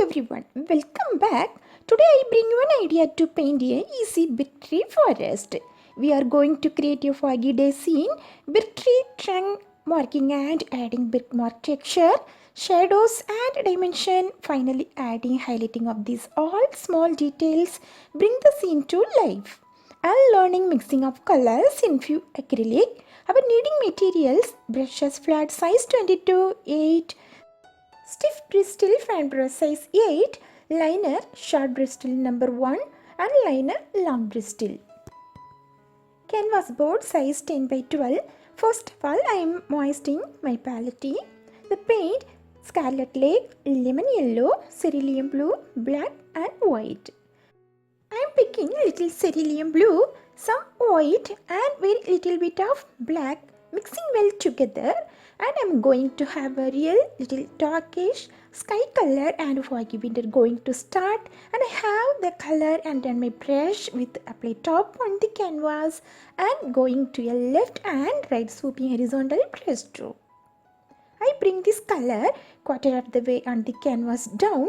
everyone, welcome back. Today I bring you an idea to paint a easy birch tree forest. We are going to create a foggy day scene, birch tree trunk marking and adding birthmark texture, shadows and dimension, finally adding highlighting of these all small details bring the scene to life. And learning mixing of colors in few acrylic. Our needing materials, brushes flat size 22/8, stiff bristle fan brush size 8, liner short bristle number 1 and liner long bristle. Canvas board size 10 by 12. First of all, I am moistening my palette. The paint Scarlet Lake, lemon yellow, cerulean blue, black and white. I am picking little cerulean blue, some white and very little bit of black, mixing well together, and I am going to have a real little darkish sky color and foggy winter going to start, and I have the color and then my brush with apply top on the canvas and going to a left and right swooping horizontal brush stroke. I bring this color quarter of the way on the canvas down.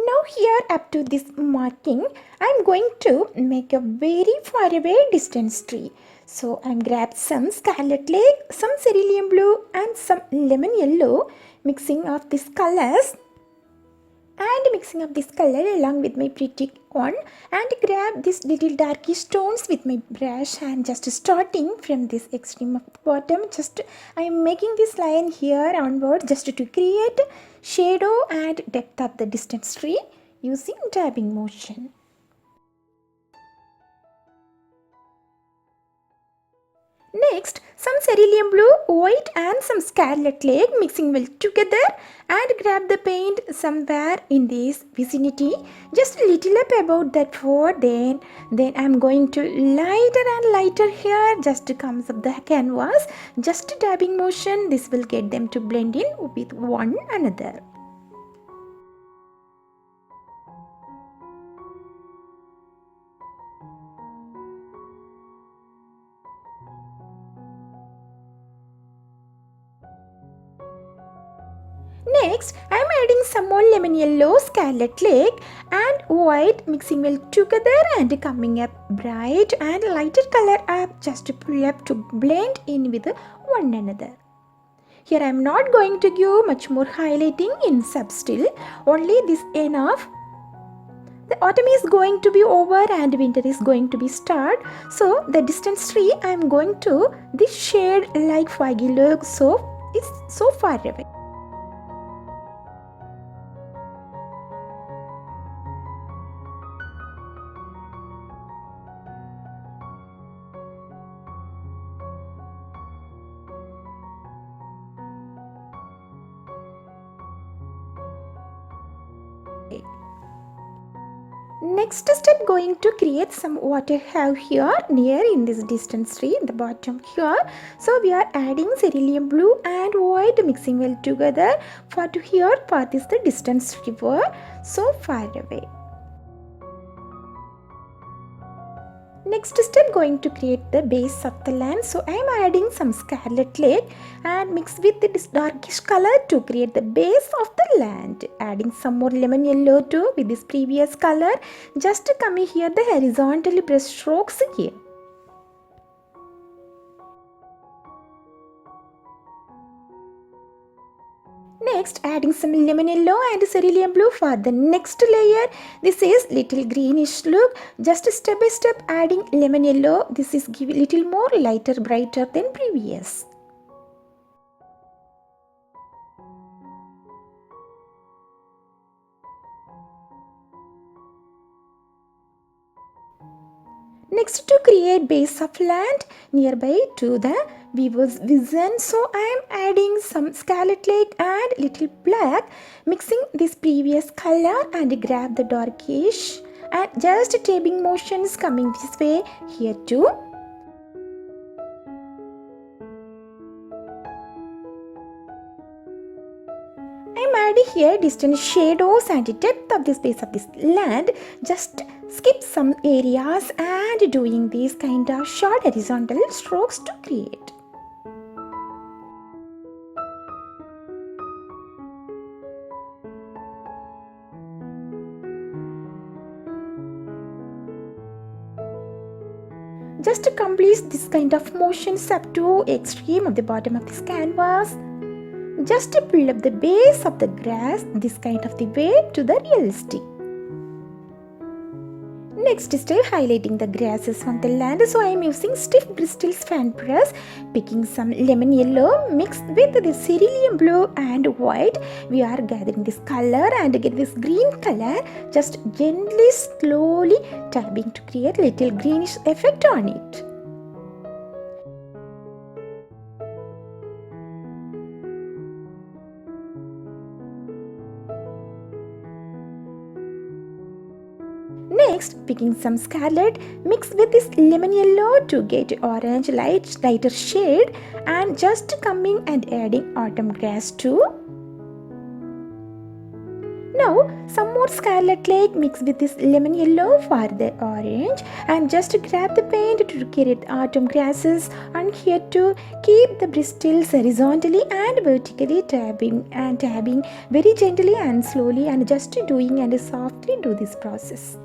Now here up to this marking, I am going to make a very far away distance tree. So I am grabbed some Scarlet Lake, some cerulean blue and some lemon yellow, mixing of these colors along with my pretty one, and grab these little darkish stones with my brush and just starting from this extreme of bottom, just I am making this line here onward just to create shadow and depth of the distance tree using dabbing motion. Next, some cerulean blue, white and some Scarlet Lake mixing well together, and grab the paint somewhere in this vicinity, just a little up about that for then I am going to lighter and lighter here, just comes up the canvas, just dabbing motion, this will get them to blend in with one another. Next, I am adding some more lemon yellow, Scarlet Lake and white mixing well together and coming up bright and lighter color up just to pull up to blend in with one another. Here I am not going to give much more highlighting in substill, only this enough. The autumn is going to be over and winter is going to be start. So the distance tree I am going to this shade like foggy look, so it's so far away. Next step, going to create some water have here near in this distance tree in the bottom here. So we are adding cerulean blue and white mixing well together for to here path is the distance river so far away. Next step, going to create the base of the land. So I am adding some Scarlet Lake and mix with this darkish color to create the base of the land. Adding some more lemon yellow too with this previous color, just coming here the horizontal brush strokes here. Next, adding some lemon yellow and cerulean blue for the next layer. This is little greenish look. Just step by step adding lemon yellow. This is give little more lighter, brighter than previous. Next, to create base of land nearby to the viewer's vision, so I am adding some Scarlet Lake and little black, mixing this previous color and grab the darkish and just tapping motions coming this way here too. am adding here distant shadows and depth of the space of this land. Just skip some areas and doing these kind of short horizontal strokes to create. Just to complete this kind of motions up to extreme of the bottom of this canvas. Just to pull up the base of the grass this kind of the way to the realistic. Next step, highlighting the grasses on the land. So I am using stiff bristles fan brush, picking some lemon yellow mixed with the cerulean blue and white. We are gathering this color and get this green color. Just gently, slowly tapping to create little greenish effect on it. Next, picking some scarlet mixed with this lemon yellow to get orange lighter shade, and just coming and adding autumn grass too. Now, some more Scarlet Lake mixed with this lemon yellow for the orange, and just grab the paint to create autumn grasses, and here to keep the bristles horizontally and vertically tabbing very gently and slowly, and just doing and softly do this process.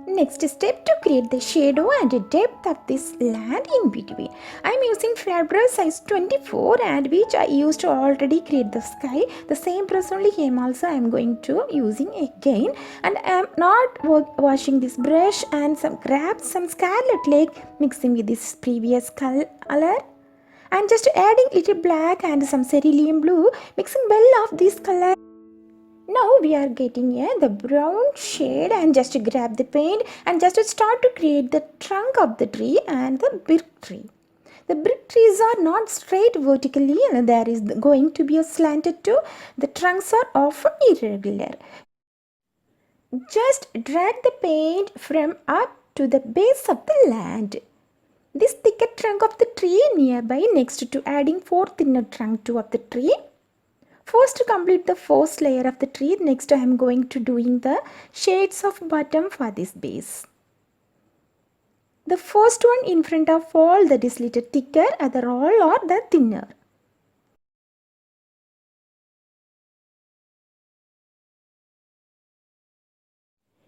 Next step, to create the shadow and depth of this land in between. I am using flat brush size 24, and which I used to already create the sky. The same brush only here also I am going to using again, and I am not washing this brush, and grab some Scarlet Lake mixing with this previous color, and just adding little black and some cerulean blue, mixing well of this color. Now we are getting the brown shade, and just grab the paint and just start to create the trunk of the tree and the birch tree. The birch trees are not straight vertically, and there is going to be a slanted too. The trunks are often irregular. Just drag the paint from up to the base of the land. This thicker trunk of the tree nearby, next to adding 4 thinner trunk too of the tree. First, to complete the first layer of the tree, next I am going to doing the shades of bottom for this base. The first one in front of all that is little thicker, other all are the thinner.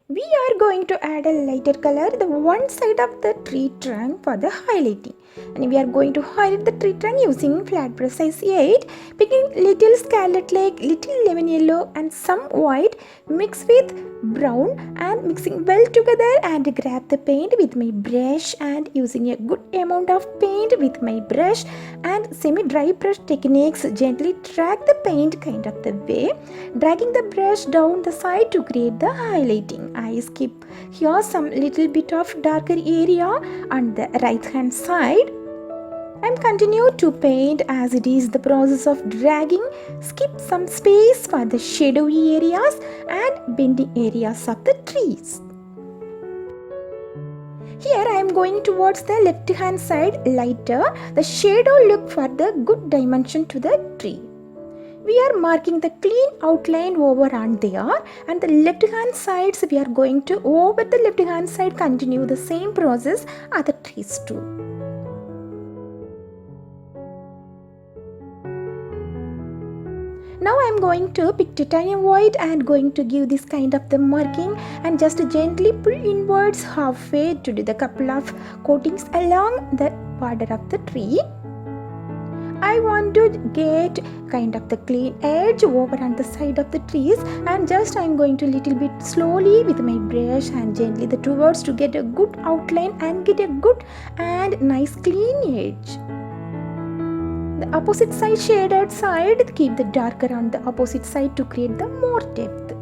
We are going to add a lighter color the one side of the tree trunk for the highlighting, and we are going to highlight the tree trunk using flat brush size 8, picking little Scarlet Lake, little lemon yellow and some white mixed with brown, and mixing well together, and grab the paint with my brush, and using a good amount of paint with my brush and semi-dry brush techniques, gently drag the paint kind of the way, dragging the brush down the side to create the highlighting. I skip here some little bit of darker area on the right hand side. I'm continue to paint as it is the process of dragging. Skip some space for the shadowy areas and bending areas of the trees. Here I am going towards the left hand side lighter. The shadow look for the good dimension to the tree. We are marking the clean outline over on there, and the left hand sides we are going to over the left hand side continue the same process other trees too. Now I am going to pick titanium white and going to give this kind of the marking, and just gently pull inwards halfway to do the couple of coatings along the border of the tree. I want to get kind of the clean edge over on the side of the trees, and just I am going to little bit slowly with my brush and gently the towards to get a good outline and get a good and nice clean edge. The opposite side shaded side, keep the darker on the opposite side to create the more depth.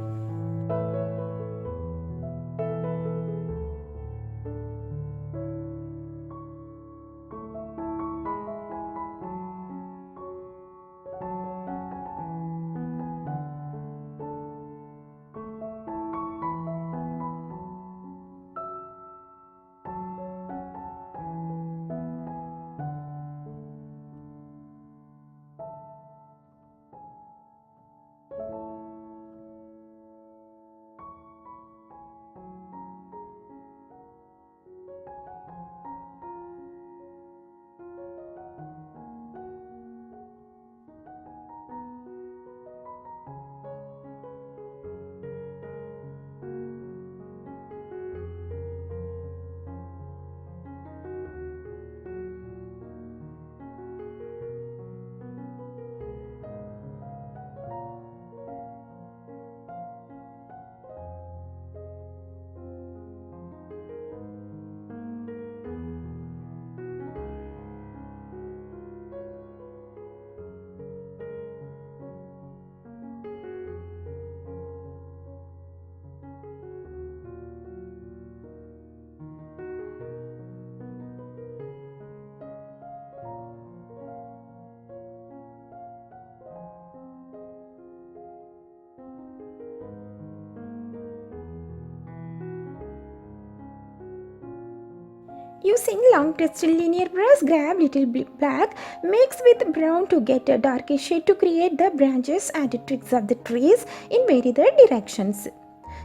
Using long twisted linear brush, grab little black, mix with brown to get a darker shade to create the branches and twigs of the trees in various directions.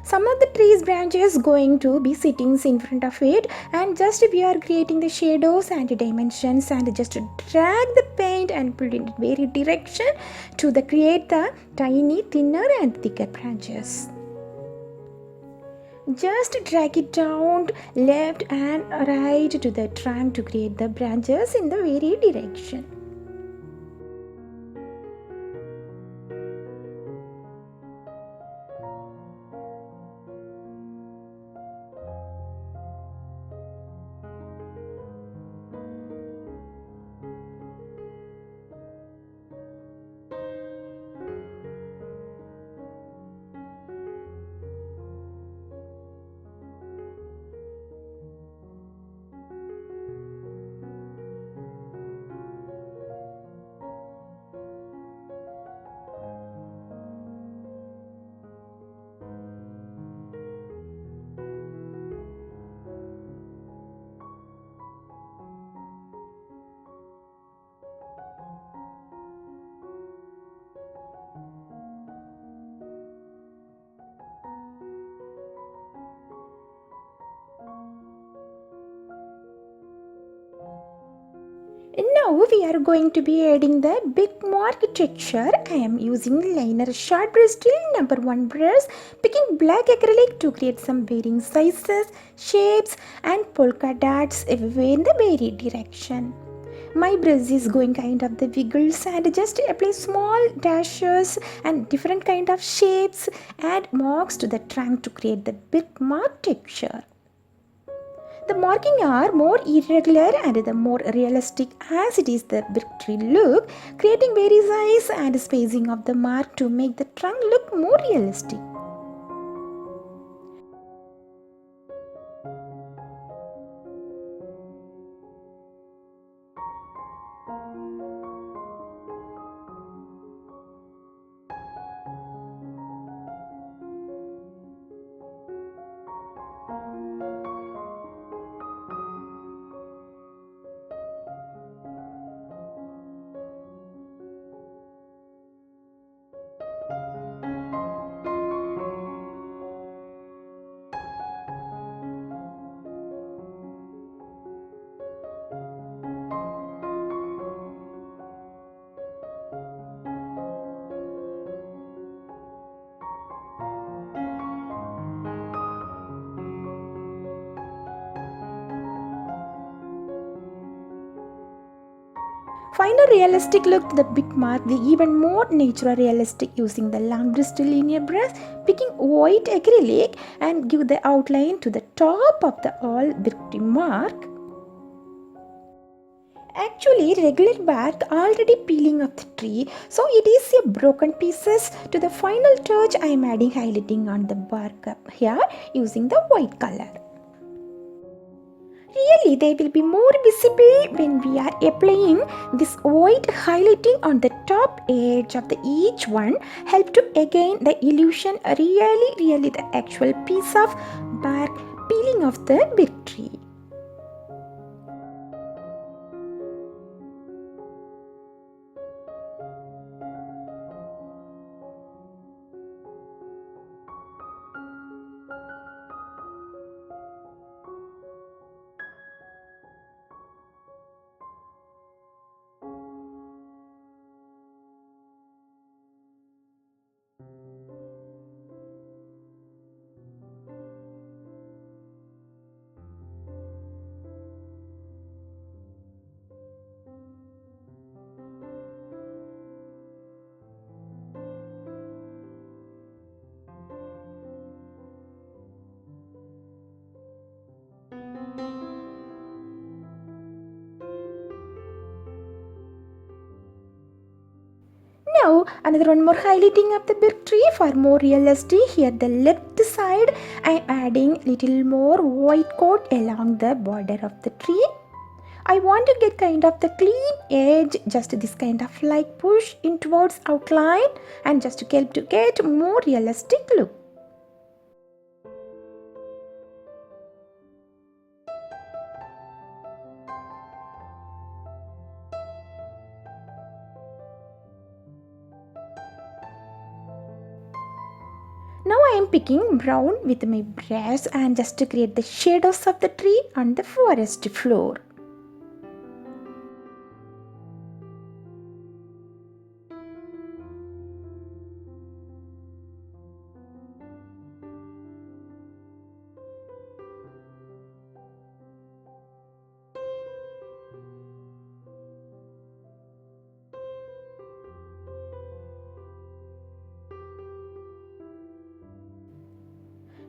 Some of the trees branches going to be sitting in front of it, and just we are creating the shadows and dimensions, and just drag the paint and pull it in various direction to create the tiny, thinner and thicker branches. Just drag it down left and right to the trunk to create the branches in the various direction. Now we are going to be adding the big mark texture. I am using liner short brush tool number 1 brush, picking black acrylic to create some varying sizes, shapes and polka dots everywhere in the varied direction. My brush is going kind of the wiggles and just apply small dashes and different kind of shapes, add marks to the trunk to create the big mark texture. The marking are more irregular and the more realistic as it is the birch tree look, creating various size and spacing of the mark to make the trunk look more realistic. Final realistic look to the big mark, the even more natural realistic using the long bristle linear brush, picking white acrylic and give the outline to the top of the all birch tree mark. Actually, regular bark already peeling off the tree, so it is a broken pieces. To the final touch, I am adding highlighting on the bark up here using the white color. Really, they will be more visible when we are applying this white highlighting on the top edge of the each one. Help to again the illusion really the actual piece of bark peeling off the big tree. Now another one more highlighting of the big tree for more realistic. Here the left side I am adding little more white coat along the border of the tree. I want to get kind of the clean edge, just this kind of like push in towards outline and just to help to get more realistic look. Now I am picking brown with my brush and just to create the shadows of the tree on the forest floor.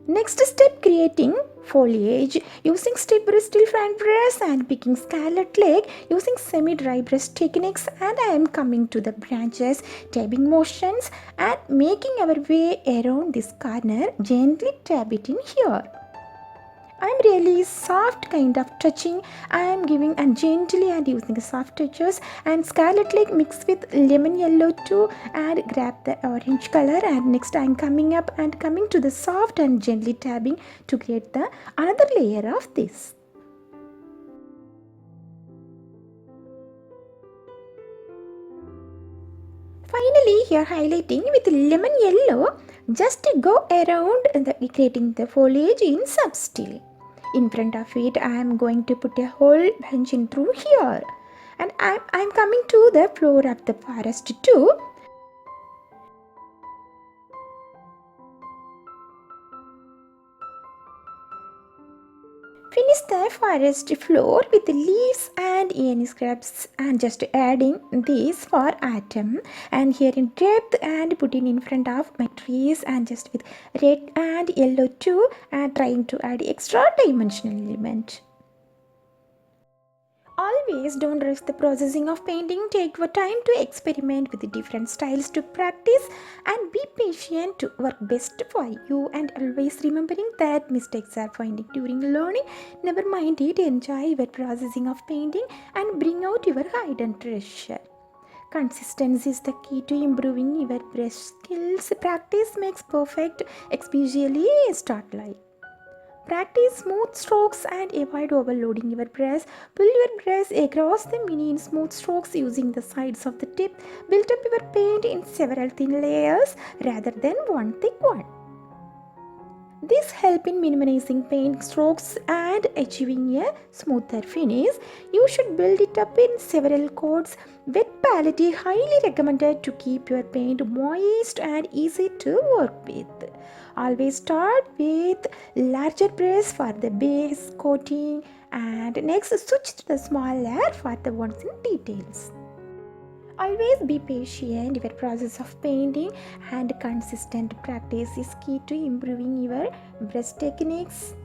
Next step, creating foliage using stiff bristle fan brush and picking Scarlet Lake using semi-dry brush techniques, and I am coming to the branches, tapping motions and making our way around this corner, gently tap it in here. I am really soft kind of touching. I am giving and gently and using soft touches and Scarlet Lake mixed with lemon yellow too, and grab the orange color, and next I am coming up and coming to the soft and gently tapping to create the another layer of this. Finally, here highlighting with lemon yellow just to go around creating the foliage in substill. In front of it, I am going to put a whole bunch in through here, and I'm coming to the floor of the forest too. Finish the forest floor with leaves and any scraps, and just adding this for autumn, and here in depth and putting in front of my trees and just with red and yellow too, and trying to add extra dimensional element. Always don't rush the processing of painting. Take your time to experiment with the different styles to practice, and be patient to work best for you, and always remembering that mistakes are finding during learning. Never mind it, enjoy your processing of painting and bring out your hidden treasure. Consistency is the key to improving your brush skills. Practice makes perfect, especially start life. Practice smooth strokes and avoid overloading your brush. Pull your brush across the mini in smooth strokes using the sides of the tip. Build up your paint in several thin layers rather than one thick one. This helps in minimizing paint strokes and achieving a smoother finish. You should build it up in several coats. Wet palette is highly recommended to keep your paint moist and easy to work with. Always start with larger brush for the base coating, and next switch to the smaller for the ones in details. Always be patient. Your process of painting and consistent practice is key to improving your brush techniques.